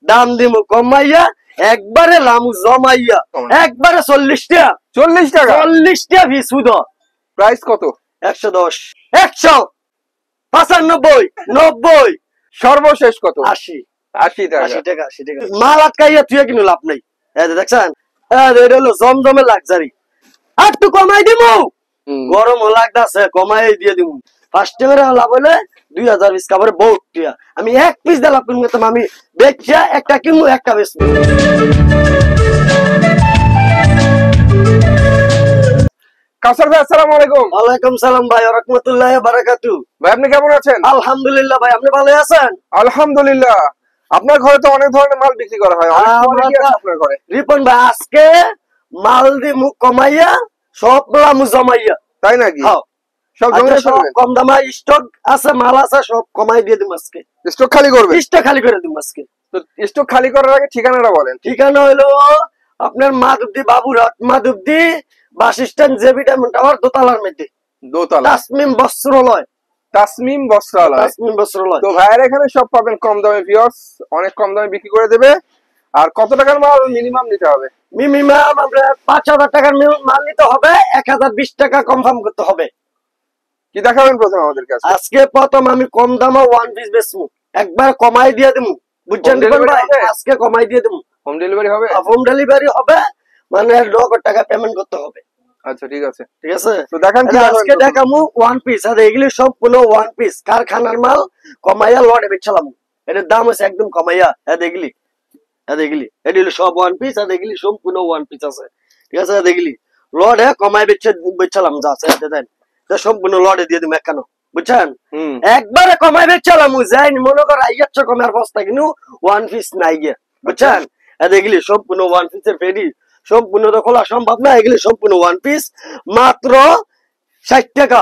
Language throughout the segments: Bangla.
দাম দিমু কমাইয়া, একবারে লামু জমাইয়া, একবারে 40 টাকা। 40 টাকা? 40 টাকা পিস শুধু। প্রাইস কত? 110, 195, 90, সর্বশেষ কত? 80। 80 টাকা। 80 টাকা, 80 টাকা। মাল আটকাইয়া তুই কিনু লাভ নাই। এই যে দেখছেন, এটা হলো জমজমের লাক্সারি। আর একটু কমাই দিমু, গরম লাগতাছে, কমাই দিয়ে দিমু। 5 টাকা লাভ হলে 2000 পিস কাপড়ে বহুত টিয়া। আমি এক পিস দিয়ে লাভ করবো, আমি বেচা একটা কিনবো, একটা বেচবো। কাউসার ভাই আসসালামু আলাইকুম। ওয়ালাইকুম সালাম ভাই, ওয়া রাহমাতুল্লাহি ওয়া বারাকাতুহু। ভাই আপনি কেমন আছেন? আলহামদুলিল্লাহ ভাই, আপনি ভালো আছেন? আলহামদুলিল্লাহ। আপনার ঘরে তো অনেক ধরনের মাল বিক্রি করা হয়, অনেক কোয়ালিটি আছে আপনার ঘরে। রিপন ভাই, আজকে মাল দিমু কমাইয়া, সব লামু জমাইয়া। তাই নাকি? হ্যাঁ, সব জমিয়ে সব ফেলবেন? কম দামে স্টক আছে, মাল আছে, সব কমাই দিয়ে দিমু আজকে। স্টক খালি করবেন? স্টক খালি করে দিমু আজকে। তো স্টক খালি করার আগে ঠিকানাটা বলেন। ঠিকানা হলো আপনার Madhabdi Baburhat, Madhabdi bus stand, JB diamond tower, দোতলার মধ্যে। দোতলা। তাসমিম বস্ত্রালয়। তাসমিম বস্ত্রালয়। তাসমিম বস্ত্রালয়। তো ভাইয়ের এখানে সব পাবেন কম দামে ভিউয়ার্স, অনেক কম দামে বিক্রি করে দেবে। আর কত টাকার মাল মিনিমাম নিতে হবে? মিনিমাম আপনার 5000 টাকার মাল নিতে হবে, 1020 টাকা কনফার্ম করতে হবে। কি দেখাবেন প্রথমে আমাদের কাছে? আজকে প্রথম আমি কম দামে ওয়ান পিস বেচবো, একবার কমাই দিয়ে দেবো, বুঝছেন ভাই? আজকে কমাই দিয়ে দেবো। হোম ডেলিভারি হবে? হোম ডেলিভারি হবে, মানে 9 টাকা পেমেন্ট করতে হবে। আচ্ছা ঠিক আছে, ঠিক আছে। তো দেখান কি আজকে দেখামু ওয়ান পিস, আর এগুলি সব পুরো ওয়ান পিস কারখানার মাল, কমাইয়া লড়ে বেচলাম। এটার দাম আছে একদম কমাইয়া। দেখলি, দেখলি এটি হলো সব ওয়ান পিস, আর দেখলি সম্পূর্ণ ওয়ান পিস আছে। ঠিক আছে, দেখলি লড়ে কমাই বেচলাম, যা আছে দেন, সম্পূর্ণ লড়ে দিয়ে দিম একানো, বুঝছেন? একবারে কমাই বেচলাম, যাইনি মনে কর 1000 কমার বস্তা কিন্তু ওয়ান পিস নাই গিয়া, বুঝছেন? দেখলি সম্পূর্ণ ওয়ান পিসের ফেরি, সম্পূর্ণ তো খোলা সম্ভব না। এগুলি সম্পূর্ণ ওয়ান পিস, মাত্র 60 টাকা।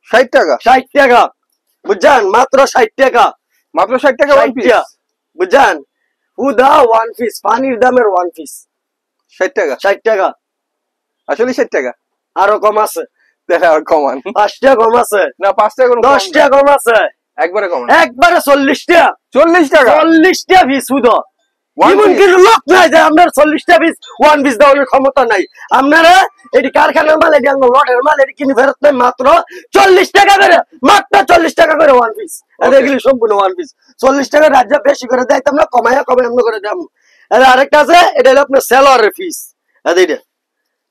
60 টাকা? 60 টাকা, বুঝছেন? মাত্র 60 টাকা। মাত্র 60 টাকা ওয়ান পিস, বুঝছেন? হুদা ওয়ান পিস, পানির দামের ওয়ান পিস 60 টাকা। 60 টাকা, আসলে 60 টাকা? আরো কম আছে, আর কমান। 5 টাকা কম আছে না 5 টাকা, 10 টাকা কম আছে, একবারে কমান। একবারে 40 টাকা। 40 টাকা? 40 টাকা পিস হুদা। এমন কিন্তু লোক নাই যে আপনার 40 টাকা পিস ওয়ান পিস দেওয়ার ক্ষমতা নাই। আপনারা এটি কারখানার মাল, এটি আমরা লটের মাল, এটি কিনে ফেরত নেই মাত্র 40 টাকা করে, মাত্র 40 টাকা করে ওয়ান পিস। এগুলি সম্পূর্ণ ওয়ান পিস। 40 টাকা রাজ্য বেশি করে দেয়, আমরা কমাইয়া আমরা করে দাম। আরেকটা আছে, এটা হলো আপনার সেলোয়ারের পিস। এইটা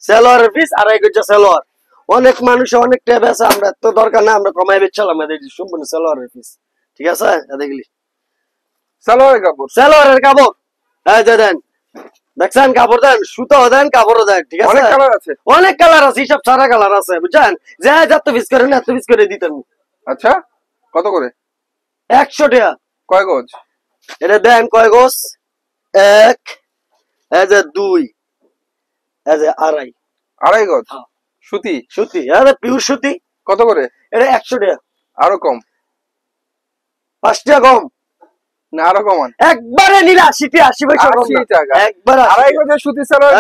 সেলোয়ারের পিস, 2.5 গজ সেলোয়ার। অনেক মানুষ অনেক ট্যাব আছে, আমরা তো দরকার না, আমরা কমাই বেচলাম। এটি সম্পূর্ণ সেলোয়ারের পিস। ঠিক আছে, দেখলি সালোয়ারের কাপড়, সেলোয়ারের কাপড়। দেন, দেখছেন কাপড় দেন, সুতো দেন, কাপড়ও দেন। ঠিক আছে, অনেক কালার আছে, অনেক কালার আছে, সব সারা কালার আছে, বুঝছেন? যে যত পিস করেন এত পিস করে দিতেন। আচ্ছা কত করে? 100 টাকা। কয় গজ? এটা দেন কয় গজ? 1, 2, 2.5। 2.5 গজ সুতি? সুতি, পিওর সুতি। কত করে? এটা 100 টাকা। আরো কম? 5 টাকা কম না, আরো কমান। একবারে নিলে 80 টাকা, 80 পয়সা কম। 80 টাকা একবার 2.5 গজের সুতি সালোয়ার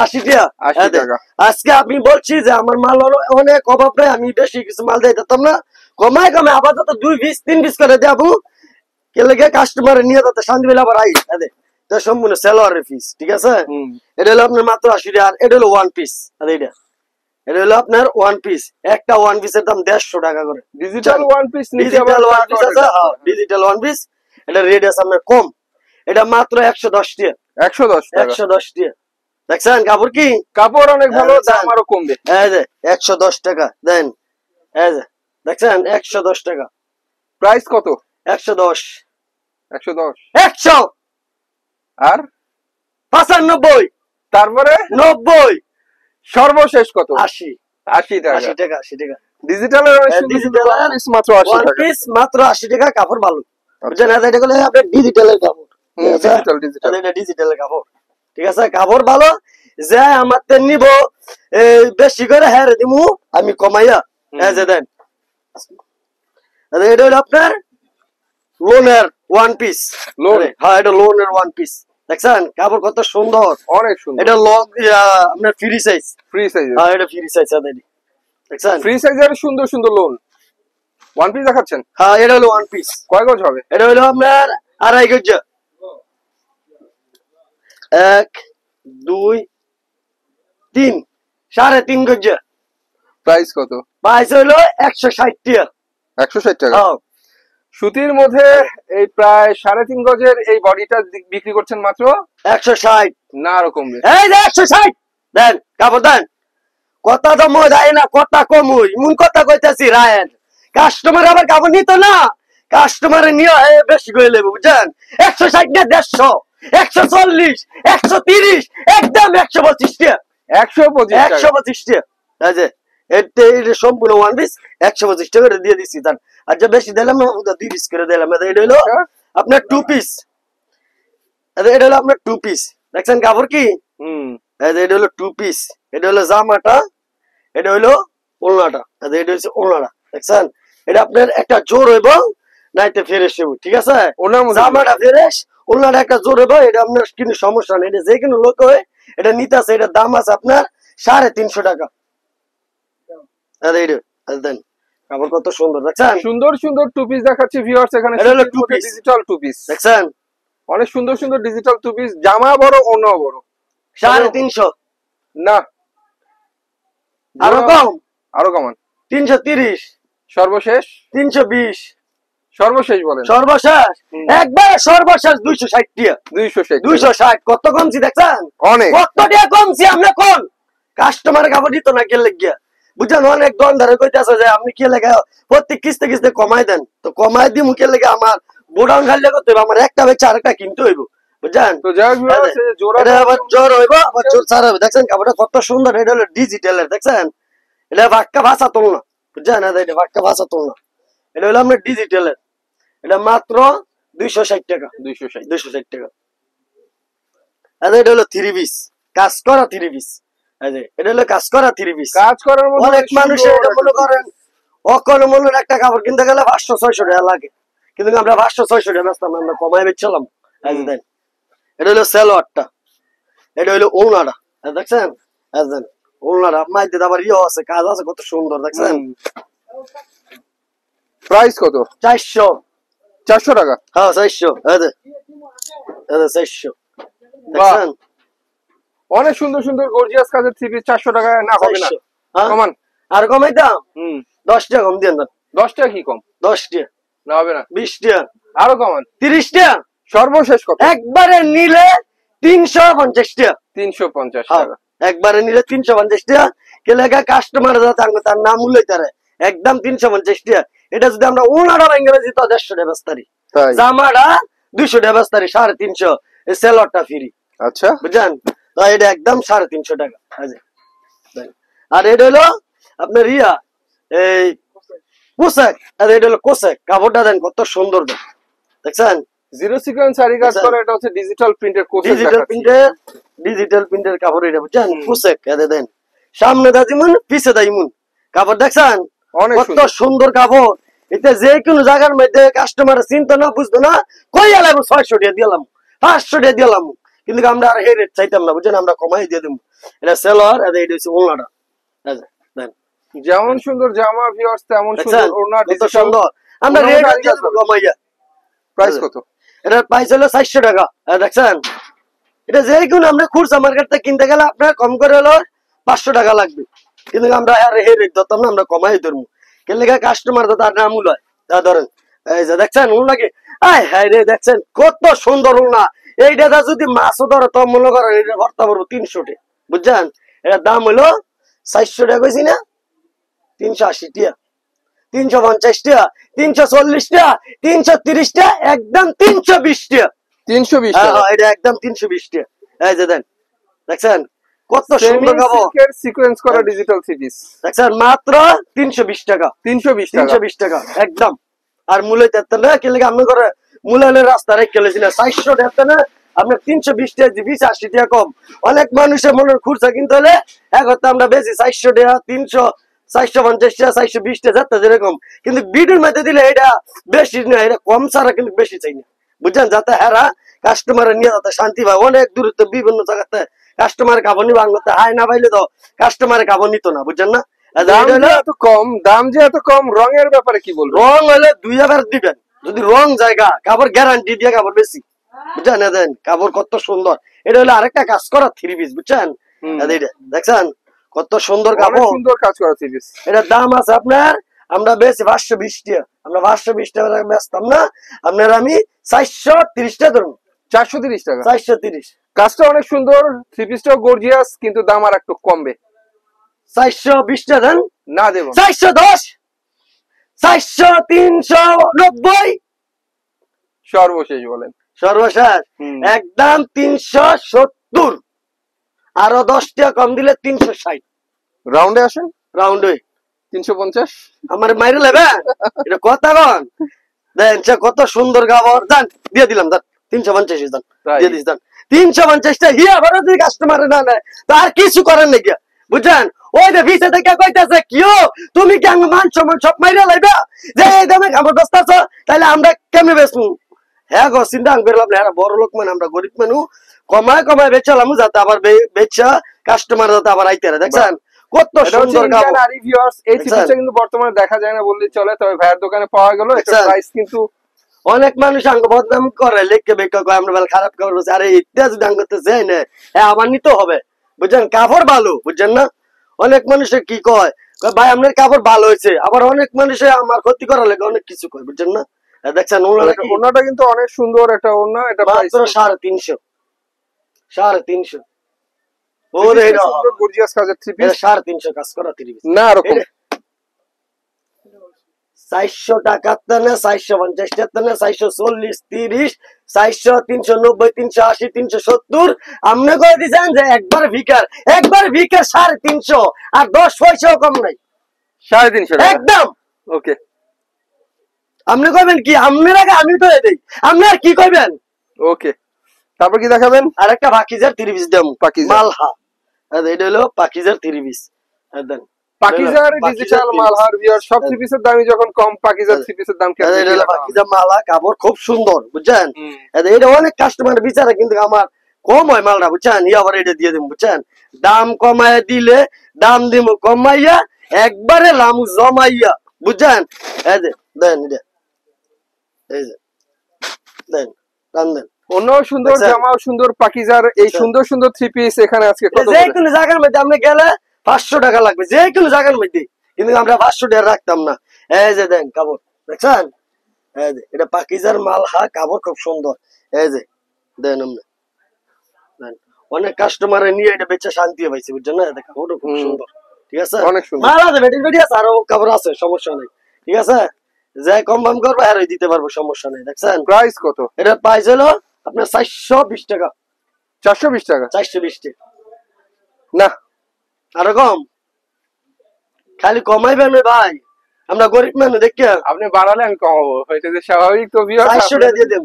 80 টাকা। 80 টাকা। আজকে আমি বলছি যে আমার মাল অনেক অভাব নাই, আমি বেশি কিছু মাল দিয়ে দিতাম না, কমায় কমায় আপাতত 2 পিস 3 পিস করে দেবো, কে লেগে কাস্টমার নিয়ে যাতে শান্তি পেলে আবার আই। এটা সম্পূর্ণ সেলোয়ারের পিস। ঠিক আছে, এটা হলো আপনার মাত্র 80 টাকা। এটা হলো ওয়ান পিস। এটা হলো আপনার ওয়ান পিস, একটা ওয়ান পিসের দাম 150 টাকা করে। Digital one piece, digital one piece আছে, ডিজিটাল ওয়ান পিস। এটা রেট আছে আপনার কম, এটা মাত্র 110 টাকা। 110 টাকা? 110 টাকা। দেখছেন কাপড় কি? কাপড় অনেক ভালো, দাম আরো কমবে। এই যে 110 টাকা দেন, এই যে দেখছেন 110 টাকা। প্রাইস কত? 110। 110? 100 আর 95, তারপরে 90, সর্বশেষ কত? 80। 80 টাকা? 80 টাকা, 80 টাকা। ডিজিটালের ডিজিটাল মাত্র 80 ওয়ান টাকা। পিস মাত্র 80 টাকা, কাপড় ভালো, বুঝছেন? এটা হলো আপনার ডিজিটালের কাপড়। ডিজিটাল এটা ডিজিটালের কাপড়। ঠিক আছে, কাপড় ভালো, যে আমার নিব বেশি করে হ্যাঁ দিমু আমি কমাইয়া। যে দেন, এটা হলো আপনার লোনের ওয়ান পিস। লোন? হ্যাঁ, এটা লোনের ওয়ান পিস। দেখছেন কাপড় কত সুন্দর, অনেক সুন্দর। এটা লং আপনার ফ্রি সাইজ। Free size? হ্যাঁ, এটা ফ্রি সাইজ। দেখছেন ফ্রি সাইজের সুন্দর সুন্দর লোন ওয়ান পিস দেখাচ্ছেন? হ্যাঁ, এটা হলো ওয়ান পিস। কয় গজ হবে? এটা হলো আপনার 2.5 গজ। এক, দুই, তিন, 3.5 গজ। প্রাইস কত? প্রাইস হইলো 160 টাকা। 160 টাকা। হ্যাঁ। সুতির মধ্যে এই প্রায় 3.5 গজের এই বডিটা বিক্রি করছেন মাত্র 160। না আরো কমবে? এই যে 160 দেন, কাপড় দেন। কথা তো মই দেয় না, কথা কমুই এমন কথা কইতাছি রায়েন। কাস্টমার আবার কাপড় নিত না, কাস্টমারে নিয়ে বেশি করে নেবে বুঝছেন। 160 না 150, 140, 130, একদম 125 টাকা। 125 টাকা। 125 টাকা। এই যে এটা সম্পূর্ণ ওয়ান পিস 125 টাকা করে দিয়ে দিছি তার। আচ্ছা বেশি দিলাম না, 2 পিস করে দিলাম। এটা হলো আপনার 2 পিস। এটা হলো আপনার 2 পিস। দেখছেন কাপড় কি? এটা হলো 2 পিস। এটা হলো জামাটা, এটা হলো ওড়নাটা। এটা হচ্ছে ওড়নাটা, দেখছেন? এটা আপনার একটা জোর হইব, নাইতে ফ্রেশ হইব, ঠিক আছে? জামাটা ফ্রেশ, ওড়নাটা একটা জোর হইব। এটা আপনার কিন্তু সমস্যা নেই, এটা যে কোনো লোক হয় এটা নিতে আছে। এটার দাম আছে আপনার 350 টাকা। দেন কাপড় কত সুন্দর, দেখছেন? সুন্দর সুন্দর 2 পিস দেখাচ্ছি ভিউয়ার্স এখানে। এটা হলো 2 পিস, ডিজিটাল 2 পিস, দেখছেন? অনেক সুন্দর সুন্দর ডিজিটাল 2 পিস। জামা বড়, ওড়না বড়। 350 না আরো কম, আরো কমান। 330, সর্বশেষ 320, সর্বশেষ বলেন। সর্বশেষ একবার সর্বশেষ 260 টাকা। 260 260 কত কমছি দেখছেন? অনেক। কত টাকা কমছি আমরা কোন কাস্টমার কাপড় দিত না কে লাগিয়া বুঝছেন? অনেক দোকানদারে কইতাছে যে আপনি কে লাগা প্রত্যেক কিস্তে কিস্তে কমাই দেন, তো কমাই দি মুখে লেগে আমার গোডাউন খালি করতে হবে, আমার একটা বেচে আরেকটা কিনতে হইব বুঝছেন? তো যাই হোক ভিউয়ার্স জোড়া এটা আবার জোর হইব, আবার জোর ছাড়া হবে। দেখছেন কাপড়টা কত সুন্দর। এটা হলো ডিজিটালের, দেখছেন? এটা বাক্কা ভাষা তোল না বুঝছেন? এটা বাক্কা ভাষা তোল না, এটা হলো আমরা ডিজিটালের। এটা মাত্র 260 টাকা। 260 টাকা। এটা হলো 3 পিস, কাজ করা 3 পিস। এটা হলো কাজ করা 3 পিস। কাজ করার মধ্যে অনেক মানুষের এটা মনে করেন অকল মূল্যের একটা কাপড় কিনতে গেলে 500-600 টাকা লাগে, কিন্তু আমরা 500-600 টাকা বেচতাম, আমরা কমাই বেচছিলাম। দেন এটা হলো সেলোয়ারটা, এটা হলো ওড়নাটা, দেখছেন? ওড়নাটা মাইতে আবার ইয়ে আছে, কাজ আছে, কত সুন্দর, দেখছেন? প্রাইস কত? 400। 400 টাকা। হ্যাঁ 400। 400, দেখছেন? অনেক সুন্দর সুন্দর গর্জিয়াস কাজের 3 পিস 400 টাকা না হবে না? কমান আর কমাই দাম 10 টাকা কম দেন। 10 টাকা কি কম? 10 টাকা না হবে না? 20 টাকা আরো কমান। 30 টাকা। সর্বশেষ কত? একবারে নিলে 350 টাকা। 350 টাকা। একবারে নিলে 350 টাকা। কে লাগা কাস্টমার তার নাম উল্লেখারে একদম 350 টাকা। এটা যদি আমরা ওনারা ইংরেজি তো 150 টাকা বেচতারি, জামাটা 200 টাকা বেচতারি, 350, এই সেলরটা ফ্রি। আচ্ছা বুঝছেন? তো এটা একদম 350 টাকা। আর এটা হলো আপনার ইয়া এই কোসেক, আর এটা হলো কোসেক। কাপড়টা দেন কত সুন্দর, দেখছেন? জিরো সিকোয়েন্স সারি কাজ করে, এটা হচ্ছে ডিজিটাল প্রিন্টের কোসেক। ডিজিটাল প্রিন্টের কাপড় এটা বুঝছেন? কোসেক। এদের দেন সামনে দা যেমন পিছে দা এমন কাপড়, দেখছেন? কত সুন্দর কাপড়। এটা যে কোনো জায়গার মধ্যে কাস্টমার চিন্তা না বুঝতো না, কই আলাম 600 টাকা দিলাম, 500 টাকা দিলাম, কিন্তু আমরা আর এই রেট চাইতাম না বুঝছেন? আমরা কমাই দিয়ে দেবো। এটা সেলর, এটা হচ্ছে ওড়নাটা। যেমন সুন্দর জামা ভিউয়ার্স তেমন সুন্দর ওড়না, ডিজিটাল সুন্দর। আমরা রেট দিয়ে দেব কমাইয়া। প্রাইস কত? এটার প্রাইস হলো 400 টাকা। দেখছেন? এটা যে কোনো আমরা খুচরা মার্কেট থেকে কিনতে গেলে আপনার কম করে হলো 500 টাকা লাগবে, কিন্তু আমরা আর এই রেট ধরতাম না, আমরা কমাই ধরবো। কেন লেগে কাস্টমার তো তার নাম উলয়। তা ধরেন এই যে দেখছেন ওড়না কি, আয় হায় রে, দেখছেন কত সুন্দর ওড়না। এইটা যদি মাছও ধরে তো মনে করেন এটা ভর্তা পড়বো 300 টাকা বুঝছেন? এটার দাম হলো 400 টাকা, কইছি না? 380 টাকা, 350 টাকা, 340 টাকা, 330 টাকা, একদম 320 টাকা। 320 টাকা। এটা একদম 320 টাকা। এই যে দেন, দেখছেন কত সুন্দর কাপড়, সিকোয়েন্স করা ডিজিটাল 3 পিস, দেখছেন? মাত্র 320 টাকা। 320 টাকা একদম। আর মূলে তেতে না কে লাগে আমি করে মূলে রাস্তা রেখে গেছিল 400 টাকা না, আপনার 320 টাকা দিবি, 80 টাকা কম। অনেক মানুষের মনের খুরসা কিনতে হলে এখন আমরা বেশি 400 টাকা, 300, 450 টাকা, 420 টাকা যাতে যেরকম, কিন্তু ভিডিওর মধ্যে দিলে এটা বেশি না, এটা কম ছাড়া কিন্তু বেশি চাই না বুঝছেন? যাতে হেরা কাস্টমার নিয়ে যাতে শান্তি পায়। অনেক দূরত্ব বিভিন্ন জায়গাতে কাস্টমার কাপড় নিবা আনতে হাই না পাইলে তো কাস্টমার কাপড় নিত না বুঝছেন না? দাম যে এত কম, রঙের ব্যাপারে কি বলবো? রং হলে 2000 দিবেন, যদি রং জায়গা কাপড় গ্যারান্টি দিয়ে কাপড় বেশি বুঝছেন? দেন কাপড় কত সুন্দর, এটা হলো আরেকটা কাজ করা 3 পিস, বুঝছেন? এইটা দেখছেন কত সুন্দর অনেক কাপড়, সুন্দর কাজ করা থ্রি পিস। এটার দাম আছে আপনার, আমরা বেশি 520 টাকা, আমরা 520 টাকা বেচতাম না, আপনার আমি 430 টাকা ধরুন, 430 টাকা। 430, কাজটা অনেক সুন্দর, থ্রি পিসটাও গর্জিয়াস, কিন্তু দাম আর একটু কমবে। 420 টাকা দেন, না দেব 410, 400, 390, সর্বশেষ বলেন। সর্বশেষ একদম 370, আরো 10 টাকা কম দিলে 360, রাউন্ডে আসেন, রাউন্ড হয়ে 350। আমার মাইরে লেবে, এটা কথা কন। দেন কত সুন্দর কাপড়, দেন দিয়ে দিলাম, দেন 350 দেন, দিয়ে দিস দেন 350 টা, হিয়া বড় যদি কাস্টমার না নেয় তার কিছু করেন নাকি, বুঝছেন? ওই যে ভিসে থেকে কইতাছে কিও তুমি কি আমার মান সম্মান সব মাইরা লাইবা, যে এই দামে কাপড় বেচতাছো, তাইলে আমরা কেমনে বেচবো? হ্যাঁ গো, চিন্তা করলাম না, বড় লোক মানে আমরা গরিব মানুষ, কমায় কমায় বেচালাম, যাতে আবার বেচা কাস্টমার যাতে আবার আইতে পারে। দেখছেন কত সুন্দর কাপড়। এই থ্রি পিসটা কিন্তু বর্তমানে দেখা যায় না বললেই চলে, তবে ভাইয়ের দোকানে পাওয়া গেল। এটা প্রাইস কিন্তু অনেক মানুষ আঙ্গ বদনাম করে, লেখকে বেকা কয় আমরা বেলা খারাপ কাপড় বলছি, আরে ইত্যাদি দাম করতেছে না, হ্যাঁ আমার নিতে হবে, বুঝছেন? কাপড় ভালো, বুঝছেন না? অনেক মানুষে কি কয়, ভাই আপনার কাপড় ভালো হয়েছে, আবার অনেক মানুষে আমার ক্ষতি করার লাগে অনেক কিছু কয়, বুঝছেন না? দেখছেন ওনাটা কিন্তু অনেক সুন্দর একটা ওনা, এটা মাত্র 350, 350। ও রে গর্জিয়াস কাজের থ্রি পিস, 350 কাজ করা 30 না এরকম 400 টাকা, 450 টাকা, 440, 30, 400, 390, 380, 370, আপনি কয়ে দিচ্ছেন যে একবার ভিকার 350, আর 10 পয়সাও কম নাই, 350 একদম। ওকে, আপনি কইবেন কি, আপনার আগে আমি তো দেই, আপনি আর কি কইবেন? ওকে, তারপর কি দেখাবেন? আর একটা পাকিজার 3 পিস দাম, পাকিজা মালহা, এটা হলো পাকিজার 3 পিস, দেন পাকিজার ডিজিটাল মালহার ভিউয়ার, সব থ্রি পিসের দামই যখন কম, পাকিজার থ্রি পিসের দাম কেন? এটা হলো পাকিজা মালা, কাপড় খুব সুন্দর, বুঝছেন? এটা অনেক কাস্টমার বিচারে, কিন্তু আমার কম হয় মালটা, বুঝছেন? আবার এটা দিয়ে দিব, বুঝছেন? দাম কমাইয়া দিলে দাম দিব কমাইয়া, একবারে লামু জমাইয়া, বুঝছেন? এই যে দেন, এটা এই যে দেন, টান দেন। অন্য সুন্দর জামাও সুন্দর, পাকিজার এই সুন্দর সুন্দর থ্রি পিস এখানে আজকে কত? যে কোনো জায়গার মধ্যে আপনি গেলে 500 টাকা লাগবে, যে কোনো জায়গার মধ্যে, কিন্তু আমরা 500 টাকা রাখতাম না। এই যে দেন কাপড়, দেখছেন? এই যে এটা পাকিজার মালহা, কাপড় খুব সুন্দর, এই যে দেন আমরা দেন। অনেক কাস্টমারে নিয়ে এটা বেচে শান্তি পাইছে, বুঝছেন না? এটা কাপড় খুব সুন্দর, ঠিক আছে? অনেক সুন্দর মাল আছে, বেটি বেটি আছে, আরো কাপড় আছে, সমস্যা নেই, ঠিক আছে? যে কম দাম করবো আর দিতে পারবো, সমস্যা নেই। দেখছেন প্রাইস কত? এটা প্রাইস হলো আপনার 420 টাকা, 420 টাকা, 420 টাকা না আরো কম, খালি কমাইবেন ভাই, আমরা গরিব মানুষ, দেখিয়া আপনি বাড়ালে আমি কমাবো, এটা যে স্বাভাবিক। তো 400 টাকা দিয়ে দেন,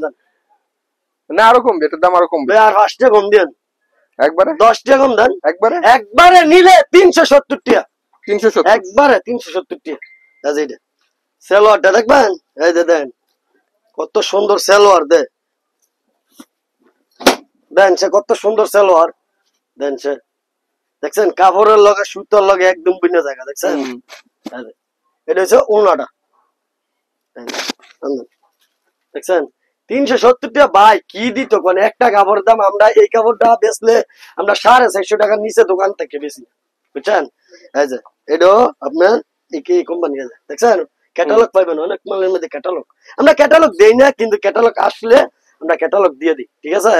না আরো কমবে, এটার দাম আরো কমবে, আর 5 টাকা কম দেন, একবারে 10 টাকা কম দেন, একবারে নিলে 370 টাকা, 370, একবারে 370 টাকা। এইটা সালোয়ারটা দেখবেন, এই যে দেন কত সুন্দর সালোয়ার, দেন সে কত সুন্দর সালোয়ার, দেন সে দেখছেন কাপড়ের লগে সুতার লগে একদম ভিন্ন জায়গা, দেখছেন? এটা হচ্ছে ওনাটা, দেখছেন 370 টাকা। ভাই কি দিত কোন একটা কাপড়ের দাম, আমরা এই কাপড়টা বেচলে আমরা 450 টাকার নিচে দোকান থেকে বেশি, বুঝছেন? এই যে এটাও আপনার এই কোম্পানি, দেখছেন ক্যাটালগ পাইবেন, অনেক মালের মধ্যে ক্যাটালগ, আমরা ক্যাটালগ দেই না, কিন্তু ক্যাটালগ আসলে আমরা ক্যাটালগ দিয়ে দিই, ঠিক আছে?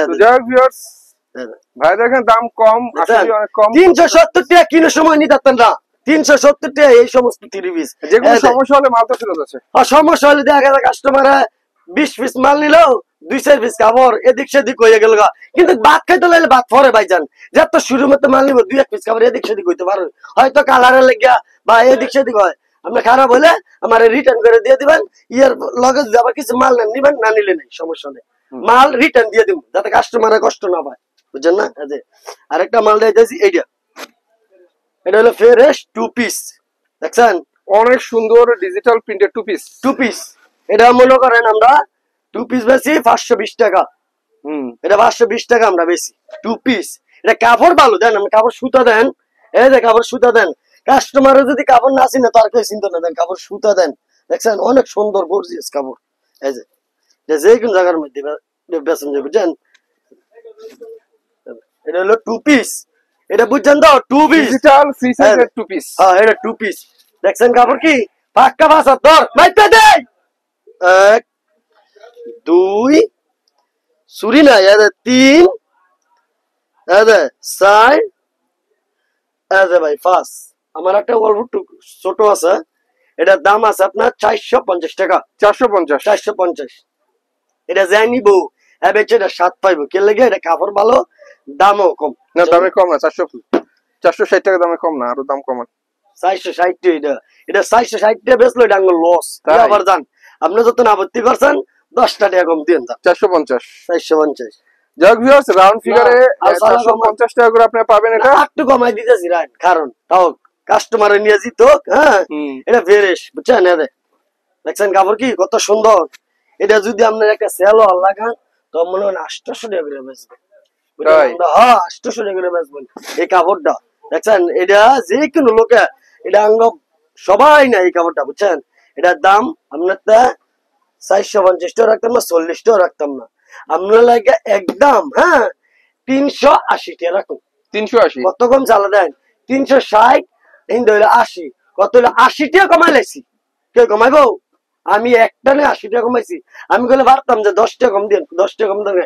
ভাই দেখেন দাম কম, আসলে অনেক কম। 370 টাকা কিনো সময় নিতে পারতেন না, 370 টাকা এই সমস্ত 3 পিস। যেগুলো সমস্যা হলে মাল তো ফেরত আছে, আর সমস্যা হলে দেখা যায় কাস্টমার 20 পিস মাল নিল, 2-4 পিস কাপড় এদিক সেদিক হয়ে গেল, কিন্তু ভাত খাইতে লাগলে ভাত পরে ভাইজান, যত শুরু মতো মাল নিব 2-1 পিস কাপড় এদিক সেদিক হইতে পারে, হয়তো কালারের লেগিয়া বা এদিক সেদিক হয়, আপনি খারাপ হলে আমার রিটার্ন করে দিয়ে দিবেন, ইয়ার লগে যদি আবার কিছু মাল নেন নিবেন, না নিলে নেই, সমস্যা নেই, মাল রিটার্ন দিয়ে দিব যাতে কাস্টমারের কষ্ট না পায়, বুঝছেন না? আরেকটা মাল দিয়েছি, এইটা এটা হলো ফ্রেশ 2 পিস, দেখছেন অনেক সুন্দর ডিজিটাল প্রিন্টেড 2 পিস। এটা মনে করেন আমরা 2 পিস বেশি 520 টাকা, এটা 520 টাকা আমরা বেশি 2 পিস। এটা কাপড় ভালো দেন, আমি কাপড় সুতা দেন, এই যে কাপড় সুতা দেন, কাস্টমারের যদি কাপড় না চিনে তার কেউ চিন্তা না, দেন কাপড় সুতা দেন, দেখছেন অনেক সুন্দর গর্জিয়াস কাপড়, এই যে যে কোন জায়গার মধ্যে বেসন যে বুঝছেন, এটা হলো 2 পিস, এটা বুঝছেন তো 2 পিস ডিজিটাল ফ্রি সাইজের 2 পিস। হ্যাঁ এটা 2 পিস। দেখছেন কাপড় কি পাক্কা ভাষা তোর মাইতে দেই 1 2 সুরি না এটা 3 এটা 4 এটা ভাই 5। আমার একটা অল্প ছোট আছে, এটার দাম আছে আপনার 450 টাকা। 450। 450 এটা যাই নিব এবেচে এটা স্বাদ পাইবো কে লাগে, এটা কাপড় ভালো দামও কম। না দামে কম না, 460 টাকা দামে কম না, আরো দাম কম। 460 এটা, এটা 460 টাকা বেচলো, এটা আঙ্গুল লস। আবার জান আপনি যত আপত্তি করছেন 10 টাকা কম দিন। 450। 450 যাক ভিউয়ার্স, রাউন্ড ফিগারে 450 টাকা করে আপনি পাবেন। এটা একটু কমাই দিতেছি রাইট, কারণ তাও কাস্টমারে নিয়ে যেত। হ্যাঁ এটা ফ্রেশ বুঝছেন। দেখছেন কাপড় কি কত সুন্দর। এটা যদি আপনার একটা সেল লাগান তো মনে হয় 800 টাকা করে বেচবেন। হ্যাঁ 800 টাকা করে বেচবেন এই কাপড়টা। দেখছেন এটা যে কোনো লোকে এটা আঙ্গ সবাই না এই কাপড়টা বুঝছেন। এটার দাম আপনার 450 টাকা রাখতাম না, 40 টাকা রাখতাম না, আপনার লাগে একদম হ্যাঁ 380 টাকা রাখুন। 380 কত কম চালা দেন? 360 80, কত হলো 80 টাকা কমাই লাইছি। কে কমাইবো? আমি একটা না 80 টাকা কমাইছি। আমি বলে ভাবতাম যে 10 টাকা কম দিন, 10 টাকা কম দেন,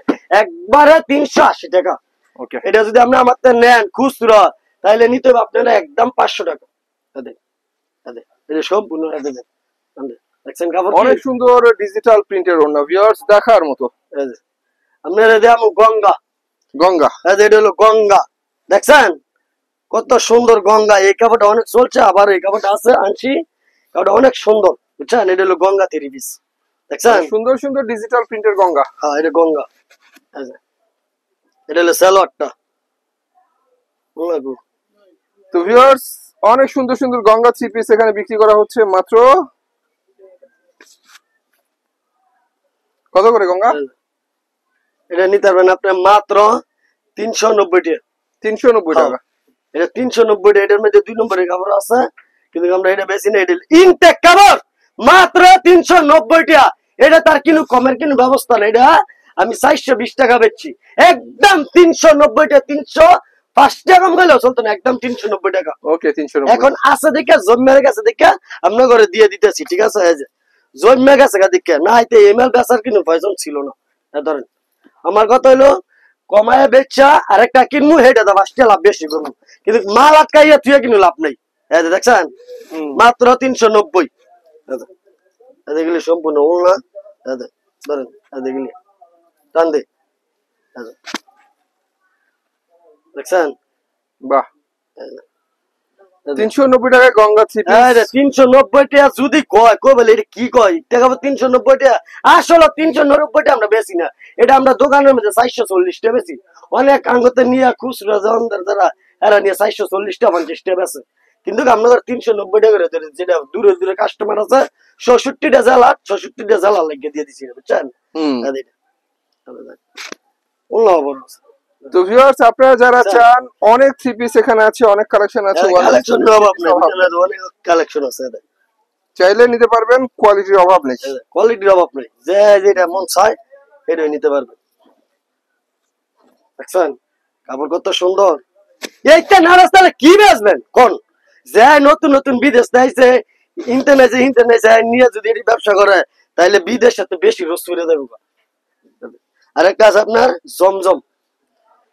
একবারে 380 টাকা। ওকে, এটা যদি আপনি আমার নেন খুচরা তাহলে নিতে হবে আপনারা একদম 500 টাকা। এটা সম্পূর্ণ দেখছেন কাপড় অনেক সুন্দর ডিজিটাল প্রিন্টের ওড়না ভিউয়ার্স, দেখার মতো। আপনারা যেমন গঙ্গা গঙ্গা, এটা হলো গঙ্গা। দেখছেন কত সুন্দর গঙ্গা। এই কাপড়টা অনেক চলছে, আবার এই কাপড়টা আছে আনছি, কাপড়টা অনেক সুন্দর বুঝছেন। এটা হলো গঙ্গা 3 পিস। দেখছেন সুন্দর সুন্দর ডিজিটাল প্রিন্টের গঙ্গা। হ্যাঁ এটা গঙ্গা। এটা হলো সালোয়ারটা। তো ভিউয়ার্স, অনেক সুন্দর সুন্দর গঙ্গা 3 পিস এখানে বিক্রি করা হচ্ছে মাত্র কত করে গঙ্গা? এটা নিতে পারবেন আপনি মাত্র 390 টাকা। 390 টাকা। এটা 390 টাকা। এটার মধ্যে 2 নম্বরের কাপড় আছে, কিন্তু আমরা এটা বেশি না, এটা ইনটেক কাপড় মাত্র 390 টাকা। এটা তার কোনো কমের কোনো ব্যবস্থা নেই। এটা আমি 420 টাকা বেচছি, একদম 390 টাকা। 305 টাকা কম গেলেও চলতো না, একদম 390 টাকা। ওকে 390। এখন আছে দেখে জন্মের কাছে দেখে আপনার ঘরে দিয়ে দিতেছি, ঠিক আছে। এই যে জন্মে গেছে দেখে না, এতে এমএল বেচার কোনো প্রয়োজন ছিল না। ধরেন আমার কথা হইলো কমায় বেচা আরেকটা কিনবো, হেটা তো 5 টাকা লাভ বেশি করবো, কিন্তু মাল আটকাইয়া তুই কিন্তু লাভ নেই। দেখছেন মাত্র 390। এগুলি সম্পূর্ণ উল্লা। ধরেন এগুলি টান দে। দেখছেন বাহ, 390 টাকায় গঙ্গা 3 পিস। 390 টাকা যদি কয় কই বলে এটা কি কয় টাকা? 390 টাকা আসলে 390 টাকা আমরা বেশি না, এটা আমরা দোকানের মধ্যে 440 টাকা বেশি। অনেক আঙ্গতে নিয়ে খুচরা জনদের দ্বারা এরা নিয়ে 440 টাকা 50 টাকা বেশি, কিন্তু আমরা 390 টাকা করে ধরে, যেটা দূরে দূরে কাস্টমার আছে 66টা জেলা, 66টা জেলা লাগিয়ে দিয়ে দিচ্ছি বুঝছেন। তো ভিউয়ার্স, আপনারা যারা চান অনেক 3 পিস এখানে আছে, অনেক কালেকশন আছে, অনেক কালেকশন আছে, চাইলে নিতে পারবেন, কোয়ালিটির অভাব নেই। কোয়ালিটির অভাব নেই, যে যেটা মন চায় এটাই নিতে পারবেন। দেখছেন কাপড় কত সুন্দর। এইটা না রাস্তায় কি বেচবেন কোন? যে নতুন নতুন বিদেশ দেয়ছে ইন্টারনেটে নিয়ে যদি এটি ব্যবসা করে তাহলে বিদেশে তো বেশি রস করে দেবে। আরেকটা আছে আপনার জমজম।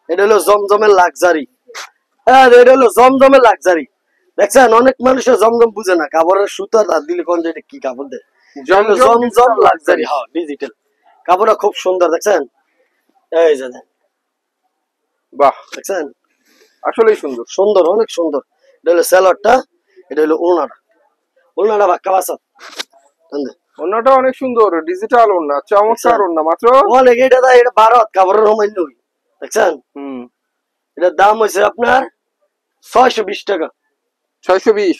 এটা হলো জমজমের লাক্সারি। এটা হলো জমজমের লাক্সারি। দেখছেন অনেক মানুষের জমজম বুঝে না, কাপড়ের সুতা দিলে কোন যে কি কাপড় দেয়। জমজম লাক্সারি, হ্যাঁ ডিজিটাল কাপড়টা খুব সুন্দর। দেখছেন এই যে বাহ, দেখছেন আসলেই সুন্দর সুন্দর, অনেক সুন্দর। এটা হলো সালোয়ারটা, এটা হলো ওড়নাটা। ওড়নাটা বাক্কা বাসা, ওড়নাটা অনেক সুন্দর, ডিজিটাল ওড়না, চমৎকার ওড়না। মাত্র অনেক, এটা ভারত কাপড়ের রমান্য। দেখছেন এটার দাম হয়েছে আপনার 620 টাকা। 620।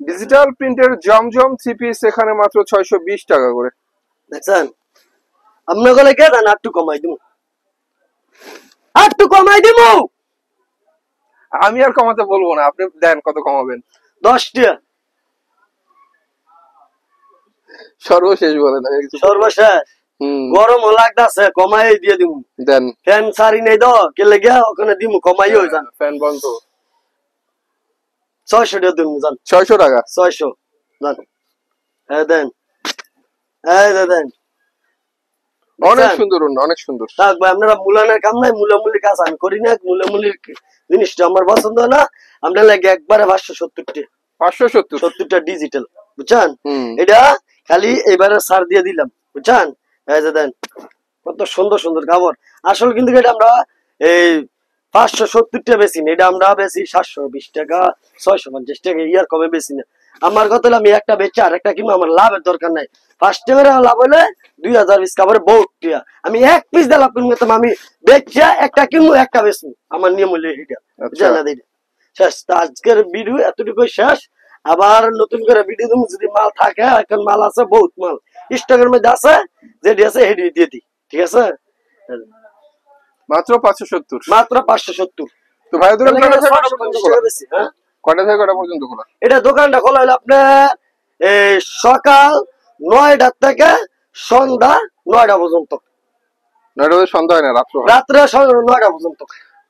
ডিজিটাল প্রিন্টের জমজম 3 পিস এখানে মাত্র 620 টাকা করে। দেখছেন আপনার গলে কে দেন, একটু কমাই দিব, একটু কমাই দিব। আমি আর কমাতে বলবো না, আপনি দেন কত কমাবেন? 10 টাকা। সর্বশেষ বলেন আমি কিছু সর্বশেষ গরম লাগতেছে কমাই দিয়ে দিমু দেন ফ্যান সারি নেই তো কে লেগে ওখানে দিমু কমাই হয়ে যান ফ্যান বন্ধ 600 টাকা দিমু জান 600 টাকা 600 জান হ্যাঁ দেন এই দেন অনেক সুন্দর অনেক সুন্দর থাক ভাই আপনারা মূলানের কাম নাই মূলামূলি কাজ আমি করি না মূলামূলির জিনিসটা আমার পছন্দ না আপনার লাগে একবারে 570 570 টা ডিজিটাল বুঝছেন এটা খালি এবারে সার দিয়ে দিলাম বুঝছেন এই যে দেন কত সুন্দর সুন্দর কাপড় আসলে কিন্তু এটা আমরা এই 570 টা বেশি না এটা আমরা বেশি 720 টাকা 650 টাকা ইয়ার কমে বেশি না আমার কথা হলো আমি একটা বেচে আর একটা কিনবো আমার লাভের দরকার নাই 5 টাকা লাভ হলে 2000 পিস কাপড় বহুত টিয়া আমি এক পিস দিয়ে লাভ করবো আমি বেচে একটা কিনবো একটা বেচবো আমার নিয়ম হলো এটা জানা দিই শেষ আজকের ভিডিও এতটুকু শেষ আবার নতুন করে ভিডিও দেবো যদি মাল থাকে এখন মাল আছে বহুত মাল স্টকের মধ্যে আছে যেটি আছে হেডি দিয়ে দিই ঠিক আছে মাত্র 570 মাত্র 570 তো ভাই দোকান কয়টা থেকে কয়টা পর্যন্ত খোলা এটা দোকানটা খোলা হলো আপনার সকাল 9টা থেকে সন্ধ্যা 9টা পর্যন্ত 9টা থেকে সন্ধ্যা হয় না রাত্রে 9টা পর্যন্ত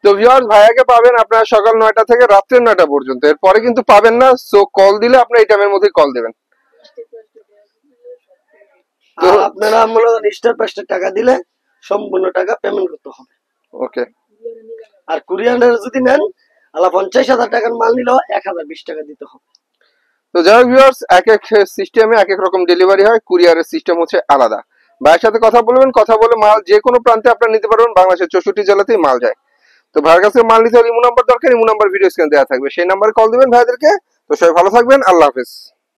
তো ভিউয়ার্স ভাইয়াকে পাবেন আপনারা সকাল 9টা থেকে রাত্রে 9টা পর্যন্ত এরপরে কিন্তু পাবেন না সো কল দিলে আপনি এই টাইমের মধ্যে কল দিবেন তো আপনারা মূলত স্টার 5 টাকা দিলে সম্পূর্ণ টাকা পেমেন্ট করতে হবে ওকে আর কুরিয়ারের যদি নেন আলা 50,000 টাকার মাল নিলেও 1020 টাকা দিতে হবে তো যাই ভিউয়ার্স এক এক সিস্টেমে এক এক রকম ডেলিভারি হয় কুরিয়ারের সিস্টেম হচ্ছে আলাদা ভাইয়ের সাথে কথা বলবেন কথা বলে মাল যে কোনো প্রান্তে আপনারা নিতে পারবেন বাংলাদেশের 64 জেলাতেই মাল যায় তো ভাইয়ের কাছে মাল নিতে হলে ইমো নাম্বার দরকার ইমো নাম্বার ভিডিও স্ক্রিনে দেওয়া থাকবে সেই নাম্বারে কল দিবেন ভাইদেরকে তো সবাই ভালো থাকবেন আল্লাহ হাফেজ